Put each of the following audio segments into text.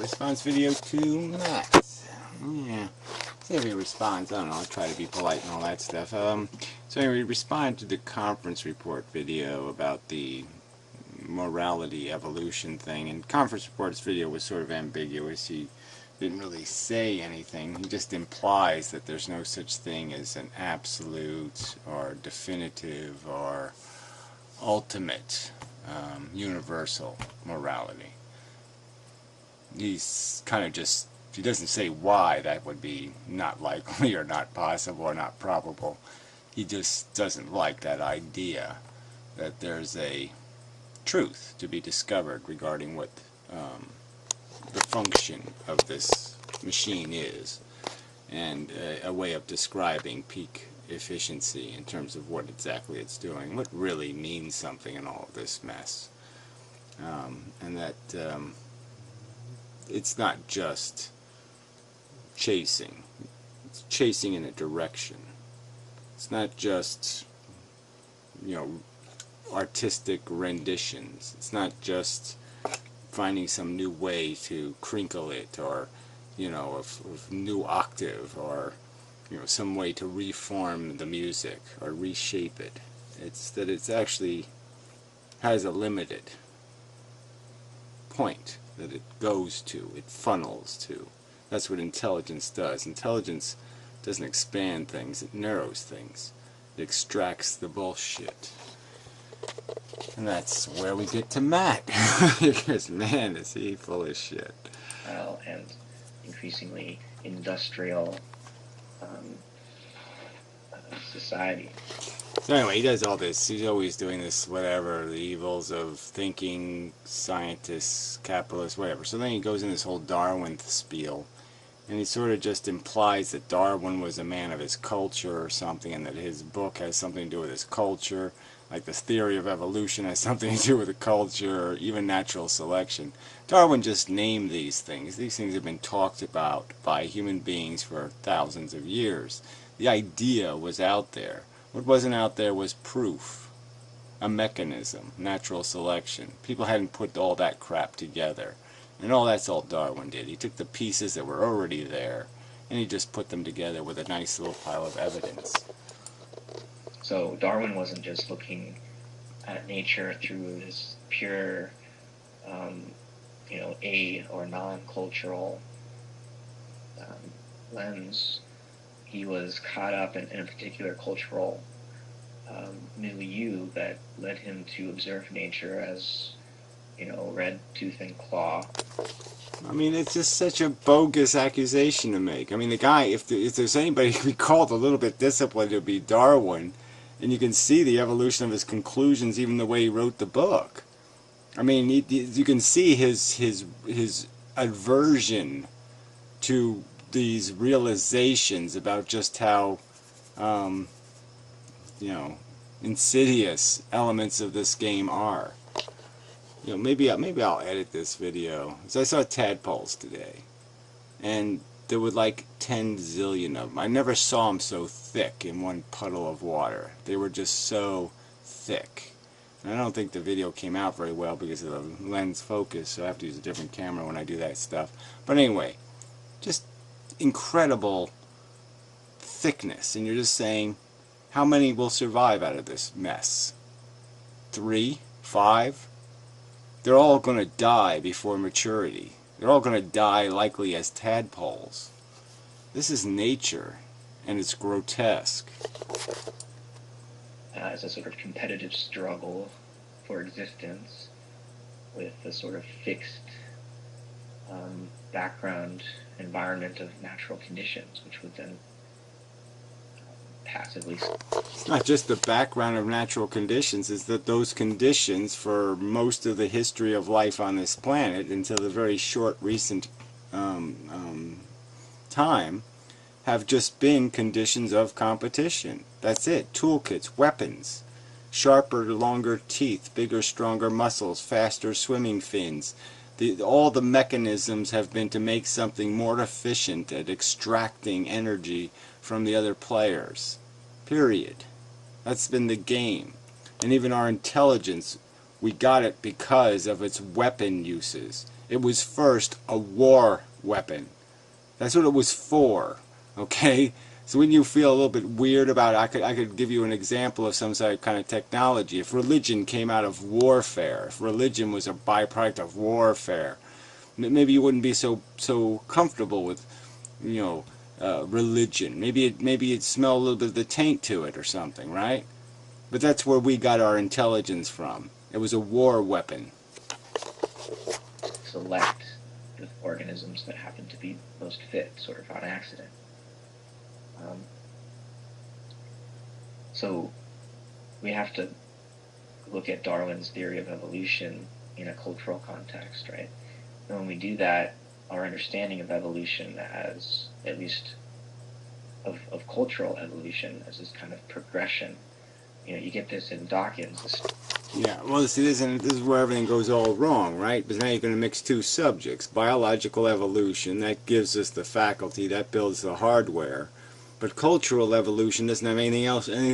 response video to Matt. Yeah. See if he responds. I don't know. I'll try to be polite and all that stuff. So anyway, he responded to the conference report video about the morality evolution thing. And conference report's video was sort of ambiguous. He didn't really say anything. He just implies that there's no such thing as an absolute or definitive or ultimate universal morality. He's kind of just, he doesn't say why that would be not likely or not possible or not probable. He just doesn't like that idea that there's a truth to be discovered regarding what the function of this machine is, and a way of describing peak efficiency in terms of what exactly it's doing, what really means something in all of this mess, and that it's not just chasing. It's chasing in a direction. It's not just, you know, artistic renditions. It's not just finding some new way to crinkle it, or, you know, a new octave, or, you know, some way to reform the music or reshape it. It's that it's actually has a limited point that it goes to, it funnels to. That's what intelligence does. Intelligence doesn't expand things, it narrows things. It extracts the bullshit. And that's where we get to Matt. Because, man, is he full of shit. Well, and increasingly industrial society. So anyway, he does all this. He's always doing this, whatever, the evils of thinking, scientists, capitalists, whatever. So then he goes in this whole Darwin spiel, and he sort of just implies that Darwin was a man of his culture or something, and that his book has something to do with his culture, like the theory of evolution has something to do with the culture, or even natural selection. Darwin just named these things. These things have been talked about by human beings for thousands of years. The idea was out there. What wasn't out there was proof, a mechanism, natural selection. People hadn't put all that crap together. And that's all Darwin did. He took the pieces that were already there, and he just put them together with a nice little pile of evidence. So Darwin wasn't just looking at nature through this pure, you know, a or non-cultural lens. He was caught up in a particular cultural milieu that led him to observe nature as, you know, red tooth and claw. I mean, it's just such a bogus accusation to make. I mean, the guy, if there's anybody who be called a little bit disciplined, it would be Darwin. And you can see the evolution of his conclusions, even the way he wrote the book. I mean, you can see his aversion to these realizations about just how, you know, insidious elements of this game are. You know, maybe I'll edit this video. So I saw tadpoles today, and there were like 10 zillion of them. I never saw them so thick in one puddle of water. They were just so thick. And I don't think the video came out very well because of the lens focus, so I have to use a different camera when I do that stuff. But anyway, just incredible thickness. And you're just saying, how many will survive out of this mess? 3? 5? They're all going to die before maturity. They're all going to die likely as tadpoles. This is nature, and it's grotesque. It's a sort of competitive struggle for existence with a sort of fixed background environment of natural conditions, which would then passively... It's not just the background of natural conditions, it's that those conditions for most of the history of life on this planet, until the very short recent time, have just been conditions of competition. That's it. Toolkits, weapons, sharper, longer teeth, bigger, stronger muscles, faster swimming fins. All the mechanisms have been to make something more efficient at extracting energy from the other players. Period. That's been the game. And even our intelligence, we got it because of its weapon uses. It was first a war weapon. That's what it was for. Okay? So when you feel a little bit weird about it, I could give you an example of some sort of kind of technology. If religion came out of warfare, if religion was a byproduct of warfare, maybe you wouldn't be so comfortable with, you know, religion. Maybe it smell a little bit of the taint to it or something, right? But that's where we got our intelligence from. It was a war weapon. Select the organisms that happen to be most fit, sort of on accident. So we have to look at Darwin's theory of evolution in a cultural context, right? And when we do that, our understanding of evolution as, at least of cultural evolution, as this kind of progression, you get this in Dawkins. Yeah, well, see, this is where everything goes all wrong, right? Because now you're going to mix two subjects. Biological evolution, that gives us the faculty, that builds the hardware. But cultural evolution doesn't have anything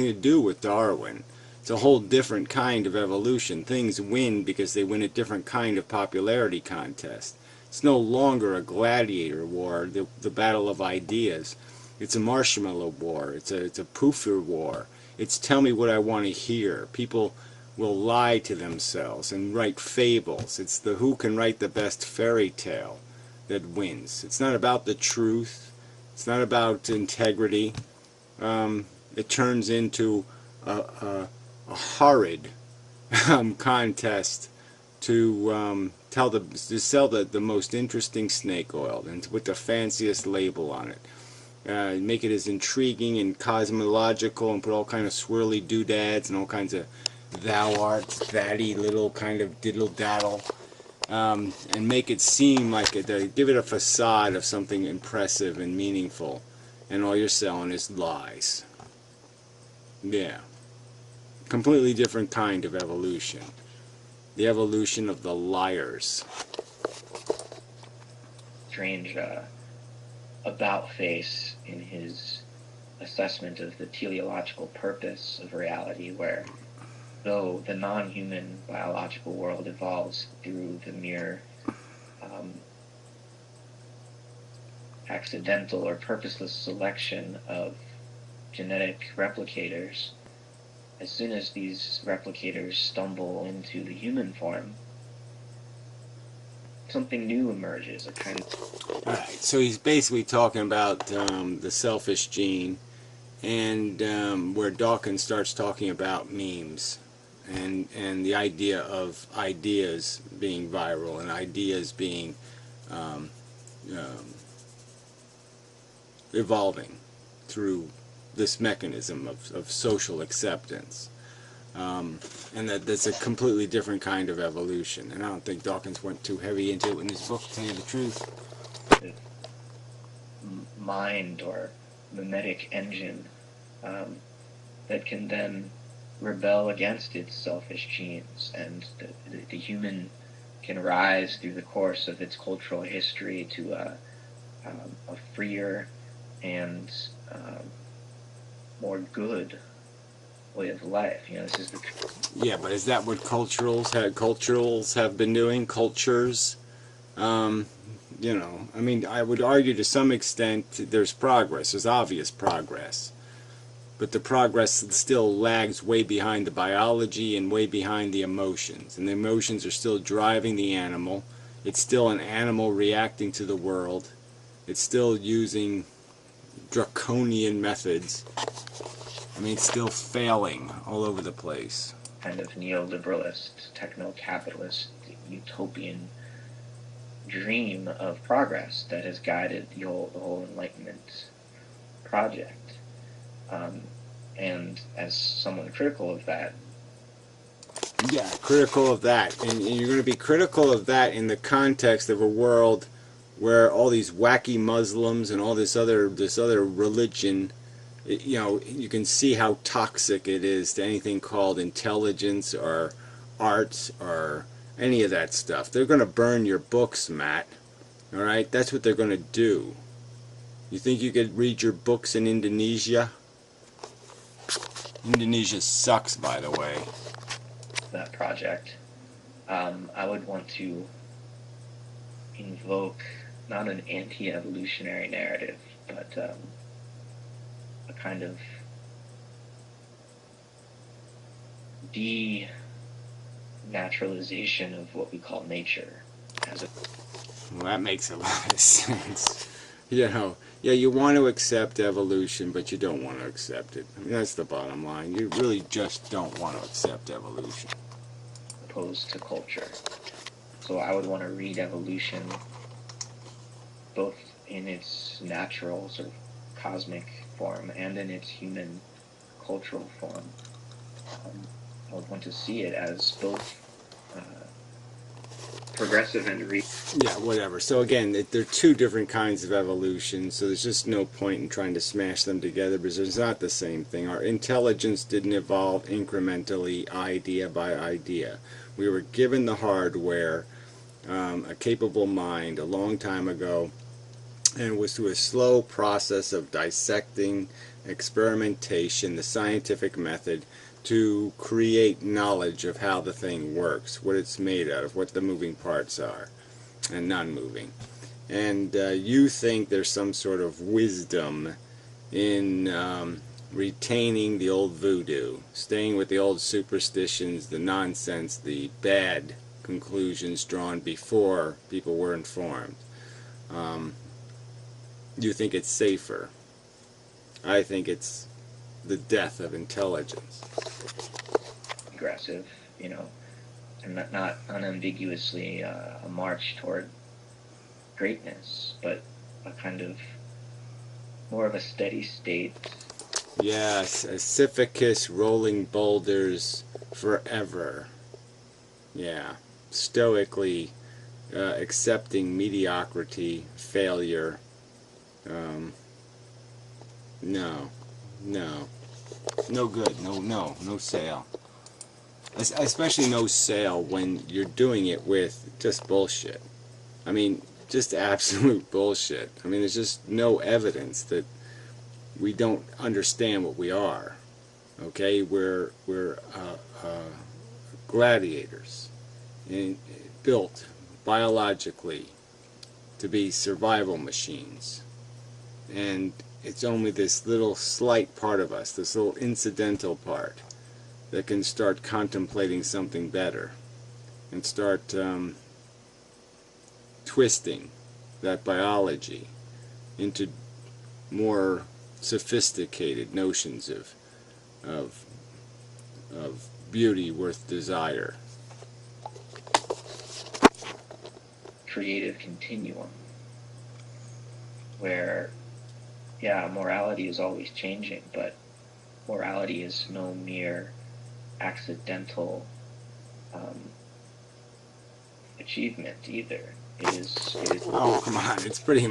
to do with Darwin. It's a whole different kind of evolution. Things win because they win a different kind of popularity contest. It's no longer a gladiator war, the battle of ideas. It's a marshmallow war. It's a poofer war. It's tell me what I want to hear. People will lie to themselves and write fables. It's the who can write the best fairy tale that wins. It's not about the truth. It's not about integrity. It turns into a horrid contest to sell the most interesting snake oil and with the fanciest label on it. Make it as intriguing and cosmological and put all kind of swirly doodads and all kinds of thou art thatty little kind of diddle daddle, and make it seem like give it a facade of something impressive and meaningful, and all you're selling is lies. Yeah, completely different kind of evolution. The evolution of the liars. Strange about face in his assessment of the teleological purpose of reality, where though the non-human biological world evolves through the mere accidental or purposeless selection of genetic replicators, as soon as these replicators stumble into the human form, something new emerges, a kind of... Alright, so he's basically talking about the selfish gene, and where Dawkins starts talking about memes. And the idea of ideas being viral and ideas being evolving through this mechanism of social acceptance. And that's a completely different kind of evolution. And I don't think Dawkins went too heavy into it in his book, to tell you the truth. Mind or mimetic engine that can then rebel against its selfish genes, and the human can rise through the course of its cultural history to a freer and more good way of life. This is the... Yeah, but is that what culturals have been doing? Cultures? I mean, I would argue to some extent there's progress. There's obvious progress. But the progress still lags way behind the biology and way behind the emotions. And the emotions are still driving the animal. It's still an animal reacting to the world. It's still using draconian methods. I mean, it's still failing all over the place. Kind of neoliberalist, techno-capitalist, utopian dream of progress that has guided the whole Enlightenment project. And as someone critical of that... Yeah, critical of that. And you're going to be critical of that in the context of a world where all these wacky Muslims and all this other religion, you can see how toxic it is to anything called intelligence or arts or any of that stuff. They're going to burn your books, Matt. All right? That's what they're going to do. You think you could read your books in Indonesia? Indonesia sucks, by the way. That project. I would want to invoke not an anti-evolutionary narrative, but a kind of denaturalization of what we call nature. Well, that makes a lot of sense. Yeah, you want to accept evolution, but you don't want to accept it. I mean, that's the bottom line. You really just don't want to accept evolution. Opposed to culture. So I would want to read evolution both in its natural sort of cosmic form and in its human cultural form. I would want to see it as both progressive and yeah, whatever. So again, there are two different kinds of evolution, so there's just no point in trying to smash them together because it's not the same thing. Our intelligence didn't evolve incrementally, idea by idea. We were given the hardware, a capable mind, a long time ago, and it was through a slow process of dissecting, experimentation, the scientific method, to create knowledge of how the thing works, what it's made out of, what the moving parts are, and non-moving. And you think there's some sort of wisdom in retaining the old voodoo, staying with the old superstitions, the nonsense, the bad conclusions drawn before people were informed. You think it's safer. I think it's the death of intelligence. Aggressive, and not unambiguously a march toward greatness, but a kind of more of a steady state. Yes, a Sisyphus rolling boulders forever. Yeah, stoically accepting mediocrity, failure. No good, no sale. Especially no sale when you're doing it with just bullshit. I mean, just absolute bullshit. I mean, there's just no evidence that we don't understand what we are. Okay, we're gladiators, built biologically to be survival machines, and it's only this little slight part of us, this little incidental part, that can start contemplating something better and start twisting that biology into more sophisticated notions of beauty worth desire. Creative continuum where, yeah, morality is always changing, but morality is no mere accidental achievement either. It is. Oh, come on, it's pretty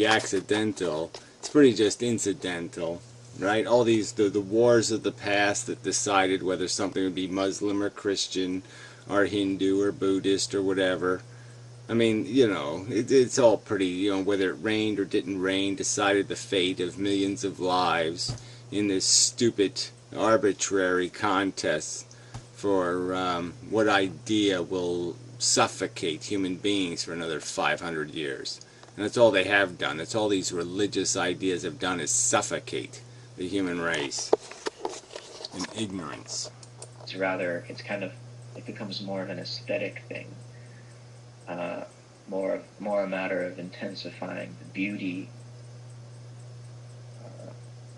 accidental. It's pretty just incidental, right? All these, the wars of the past that decided whether something would be Muslim or Christian or Hindu or Buddhist or whatever. I mean, it's all pretty, whether it rained or didn't rain decided the fate of millions of lives in this stupid, arbitrary contest for what idea will suffocate human beings for another 500 years. And that's all they have done. That's all these religious ideas have done, is suffocate the human race in ignorance. It's kind of, it becomes more of an aesthetic thing. More a matter of intensifying the beauty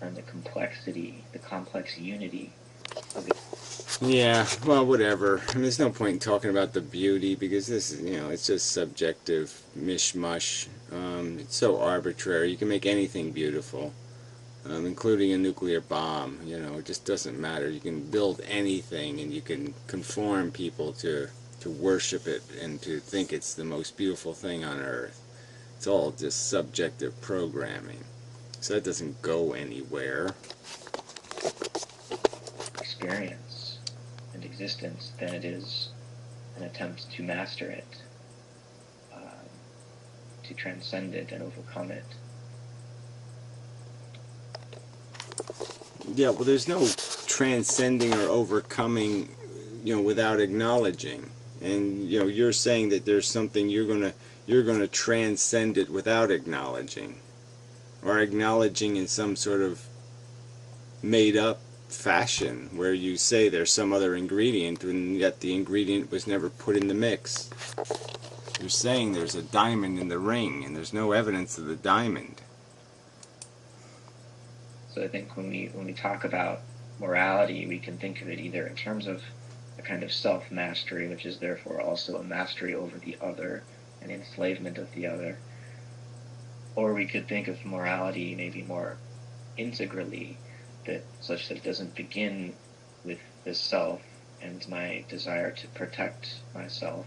and the complexity, the complex unity of it. Yeah, well, whatever. I mean, there's no point in talking about the beauty because this is, it's just subjective mishmash. It's so arbitrary. You can make anything beautiful, including a nuclear bomb. It just doesn't matter. You can build anything and you can conform people to worship it and to think it's the most beautiful thing on earth. It's all just subjective programming. So that doesn't go anywhere. Experience and existence than it is an attempt to master it, to transcend it and overcome it. Yeah, well, there's no transcending or overcoming, without acknowledging. And you're saying that there's something you're you're going to transcend it without acknowledging, or acknowledging in some sort of made up fashion where you say there's some other ingredient and yet the ingredient was never put in the mix. You're saying there's a diamond in the ring and there's no evidence of the diamond. So I think when we talk about morality, we can think of it either in terms of a kind of self-mastery, which is therefore also a mastery over the other, an enslavement of the other, or we could think of morality maybe more integrally, that such that it doesn't begin with the self and my desire to protect myself,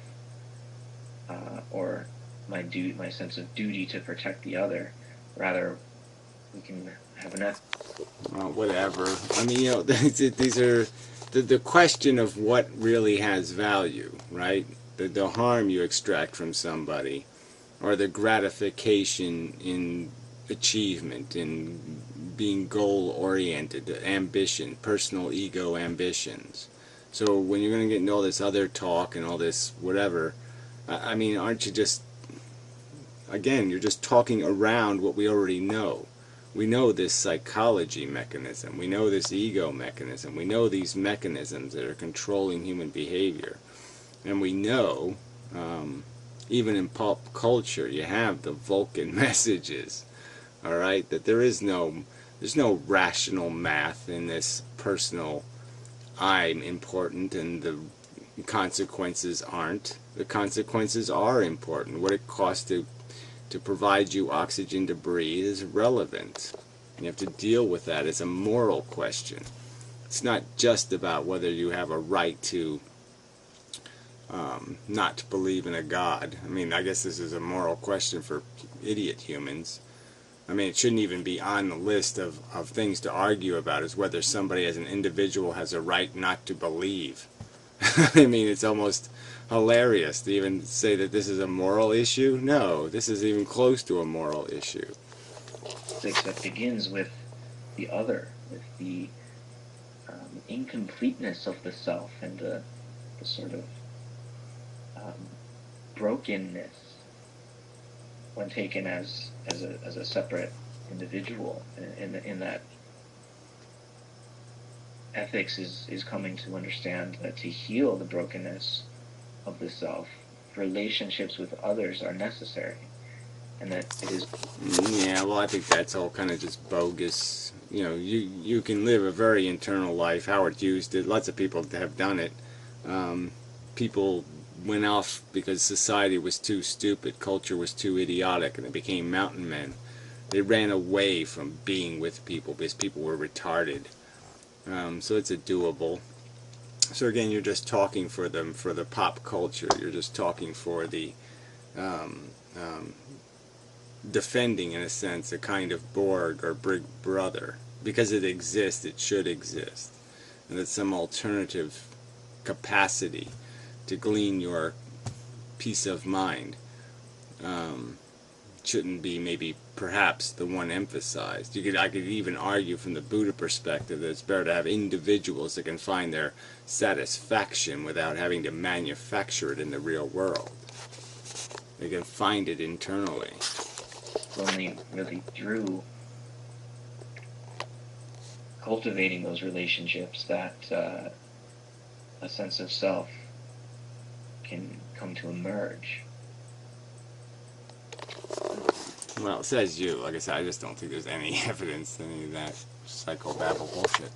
or my sense of duty to protect the other. Rather, we can have enough. Well, whatever. I mean, these are the question of what really has value, right? The harm you extract from somebody, or the gratification in achievement, in being goal-oriented, ambition, personal ego ambitions. So when you're going to get into all this other talk and all this whatever, I mean, aren't you just, again, you're just talking around what we already know. We know this psychology mechanism. We know this ego mechanism. We know these mechanisms that are controlling human behavior. And we know, even in pop culture, you have the Vulcan messages, all right, that there's no rational math in this personal I'm important and the consequences aren't. The consequences are important. What it costs to provide you oxygen to breathe is relevant. You have to deal with that as a moral question. It's not just about whether you have a right to not to believe in a God. I mean, I guess this is a moral question for idiot humans. I mean, it shouldn't even be on the list of things to argue about, is whether somebody as an individual has a right not to believe. I mean, it's almost hilarious to even say that this is a moral issue. No, this is even close to a moral issue. That begins with the other, with the incompleteness of the self and the sort of brokenness when taken as a separate individual. In that ethics is coming to understand that to heal the brokenness of the self, relationships with others are necessary, and that it is. Yeah, well, I think that's all kind of just bogus. You can live a very internal life. Howard Hughes did. Lots of people have done it. People went off because society was too stupid, culture was too idiotic, and they became mountain men. They ran away from being with people because people were retarded. So it's a doable. So again, you're just talking for them, for the pop culture. You're just talking for the defending, in a sense, a kind of Borg or Big Brother. Because it exists, it should exist. And it's some alternative capacity to glean your peace of mind. Shouldn't be maybe perhaps the one emphasized. I could even argue from the Buddha perspective that it's better to have individuals that can find their satisfaction without having to manufacture it in the real world. They can find it internally. Only really through cultivating those relationships that a sense of self can come to emerge. Well, it says you. Like I said, I just don't think there's any evidence to any of that psychobabble bullshit.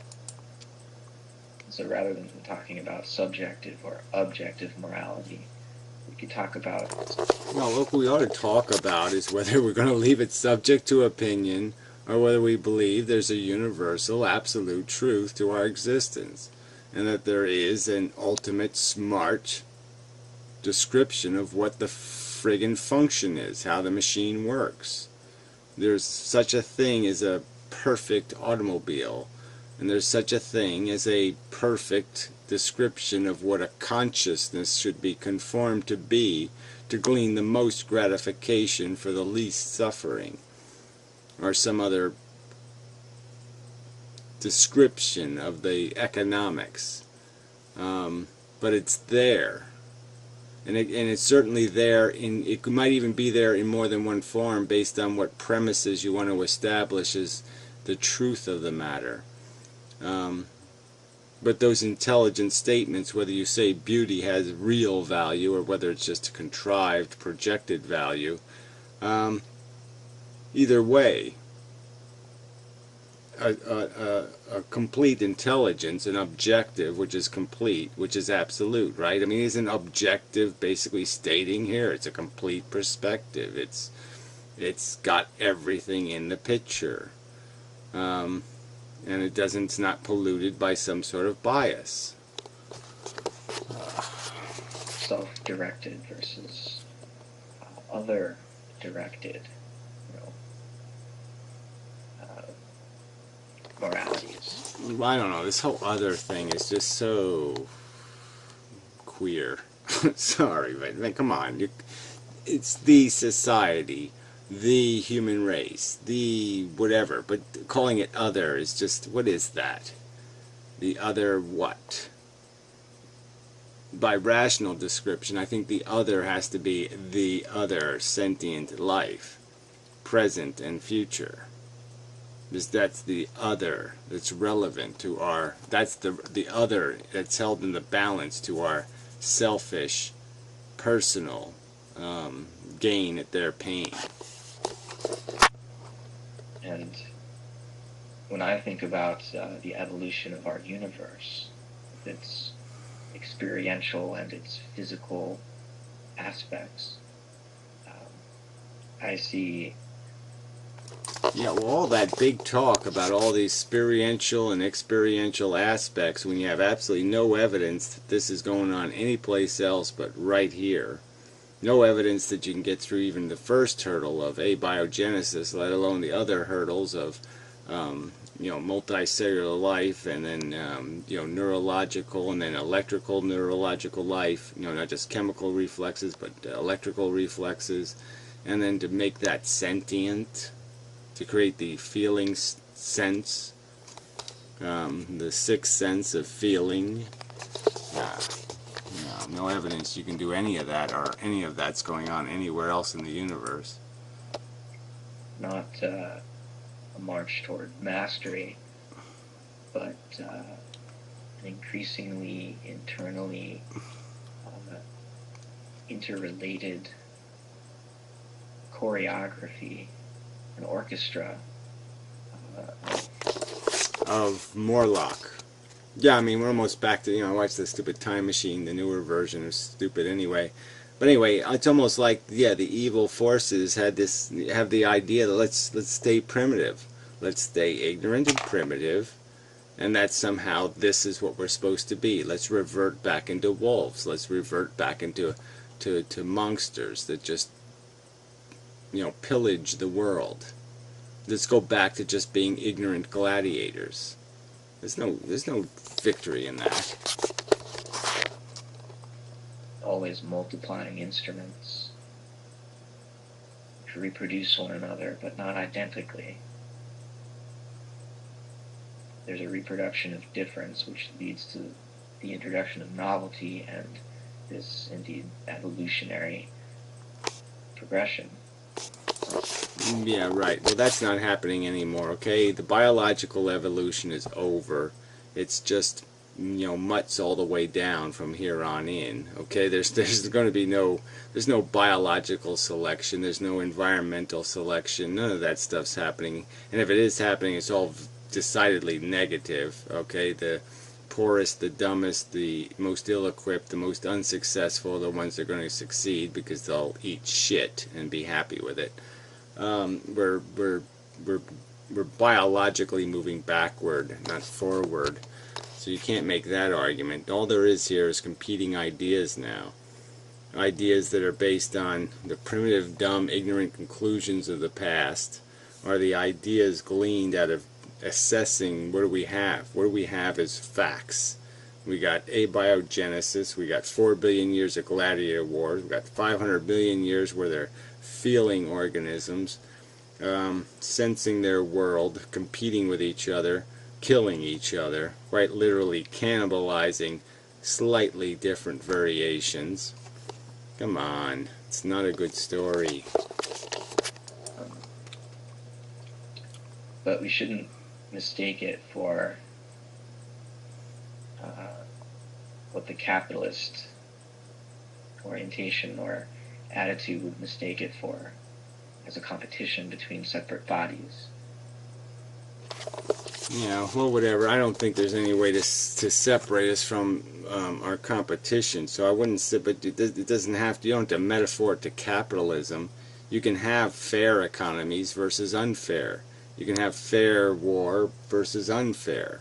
So rather than talking about subjective or objective morality, we could talk about... Well, what we ought to talk about is whether we're going to leave it subject to opinion or whether we believe there's a universal, absolute truth to our existence, and that there is an ultimate smart description of what the friggin' function is, how the machine works. There's such a thing as a perfect automobile, and there's such a thing as a perfect description of what a consciousness should be conformed to be to glean the most gratification for the least suffering, or some other description of the economics. But it's there. And it's certainly there it might even be there in more than one form based on what premises you want to establish as the truth of the matter. But those intelligent statements, whether you say beauty has real value or whether it's just a contrived, projected value, either way, a complete intelligence, an objective, which is complete, which is absolute, right? I mean, isn't objective basically stating here it's a complete perspective? It's got everything in the picture, and it's not polluted by some sort of bias. Self-directed versus other-directed, moralities. I don't know. This whole other thing is just so queer. Sorry, but come on. It's the society, the human race, the whatever. But calling it other is just, what is that? The other what? By rational description, I think the other has to be the other sentient life, present and future. Because that's the other that's relevant to our, that's the other that's held in the balance to our selfish, personal gain at their pain. And when I think about the evolution of our universe, its experiential and its physical aspects, I see. Yeah, well, all that big talk about all these experiential and experiential aspects when you have absolutely no evidence that this is going on anyplace else but right here. No evidence that you can get through even the first hurdle of abiogenesis, let alone the other hurdles of, multicellular life, and then, neurological, and then electrical neurological life, not just chemical reflexes, but electrical reflexes, and then to make that sentient, to create the feeling sense, the sixth sense of feeling. No evidence you can do any of that, or any of that's going on anywhere else in the universe. Not a march toward mastery, but an increasingly internally interrelated choreography, an orchestra of Morlock. Yeah, I mean, we're almost back to, I watched the stupid Time Machine, the newer version is stupid anyway. But anyway, it's almost like, the evil forces have the idea that let's stay primitive. Let's stay ignorant and primitive, and that somehow this is what we're supposed to be. Let's revert back into wolves. Let's revert back into to monsters that just, pillage the world. Let's go back to just being ignorant gladiators. There's no victory in that. Always multiplying instruments to reproduce one another, but not identically. There's a reproduction of difference, which leads to the introduction of novelty and this, indeed, evolutionary progression. Yeah, right. Well, that's not happening anymore, okay? The biological evolution is over. It's just, mutts all the way down from here on in, okay? There's going to be there's no biological selection. There's no environmental selection. None of that stuff's happening. And if it is happening, it's all decidedly negative, okay? The poorest, the dumbest, the most ill-equipped, the most unsuccessful are the ones that are going to succeed because they'll eat shit and be happy with it. We're biologically moving backward, not forward. So you can't make that argument. All there is here is competing ideas now. Ideas that are based on the primitive, dumb, ignorant conclusions of the past, or the ideas gleaned out of assessing what do we have. What do we have as facts. We got abiogenesis, we got 4 billion years of gladiator wars, we got 500 billion years where they're feeling organisms, sensing their world, competing with each other, killing each other, quite literally cannibalizing slightly different variations. Come on, it's not a good story. Um, but we shouldn't mistake it for what the capitalist orientation or attitude would mistake it for, as a competition between separate bodies. Yeah, well, whatever. I don't think there's any way to separate us from our competition. So I wouldn't say, but it doesn't have to. You don't have to metaphor it to capitalism. You can have fair economies versus unfair. You can have fair war versus unfair.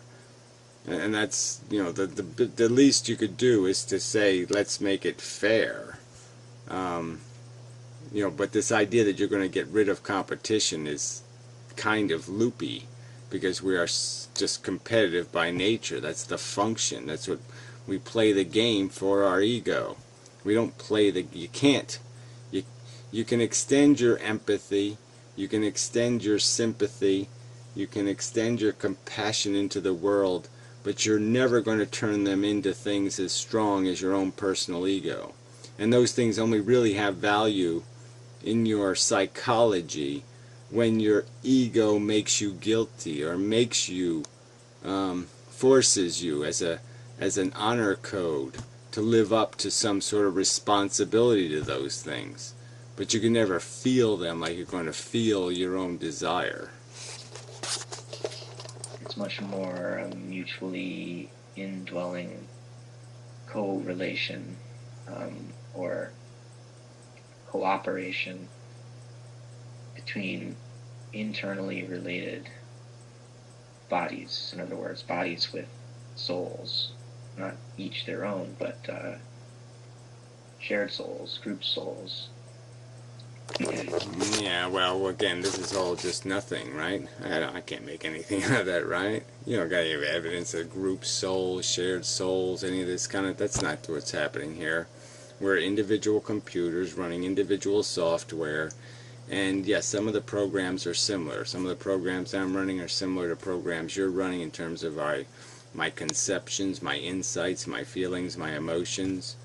And that's, you know, the least you could do is to say, let's make it fair. You know, but this idea that you're going to get rid of competition is kind of loopy, because we are just competitive by nature. That's the function. That's what we play the game for our ego. We don't play you can't. You can extend your empathy, you can extend your sympathy, you can extend your compassion into the world, but you're never going to turn them into things as strong as your own personal ego. And those things only really have value in your psychology when your ego makes you guilty, or makes you, forces you as an honor code to live up to some sort of responsibility to those things. But you can never feel them like you're going to feel your own desire. It's much more a mutually indwelling co-relation or cooperation between internally related bodies. In other words, bodies with souls, not each their own, but shared souls, group souls. Yeah, well, again, this is all just nothing, right? I can't make anything out of that, right? You don't got any evidence of group souls, shared souls, any of this kind of... That's not what's happening here. We're individual computers running individual software, and yes, some of the programs are similar. Some of the programs I'm running are similar to programs you're running in terms of my conceptions, my insights, my feelings, my emotions.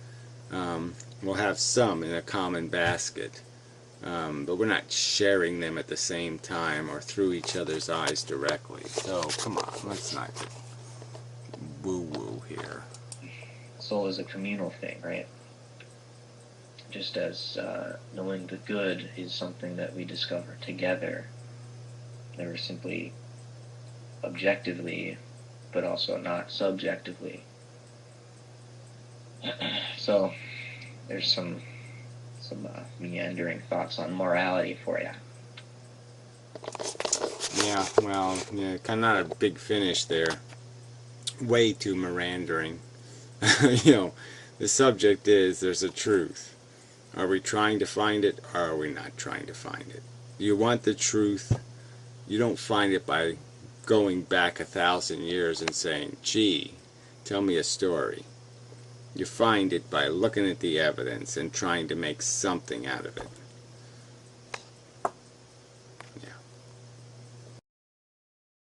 We'll have some in a common basket. But we're not sharing them at the same time or through each other's eyes directly. So, come on, let's not get woo-woo here. Soul is a communal thing, right? Just as knowing the good is something that we discover together, never simply objectively, but also not subjectively. So, there's some meandering thoughts on morality for you. Yeah, well, yeah, kind of not a big finish there. Way too meandering. You know, the subject is there's a truth. Are we trying to find it, or are we not trying to find it? You want the truth. You don't find it by going back 1,000 years and saying, gee, tell me a story. You find it by looking at the evidence and trying to make something out of it.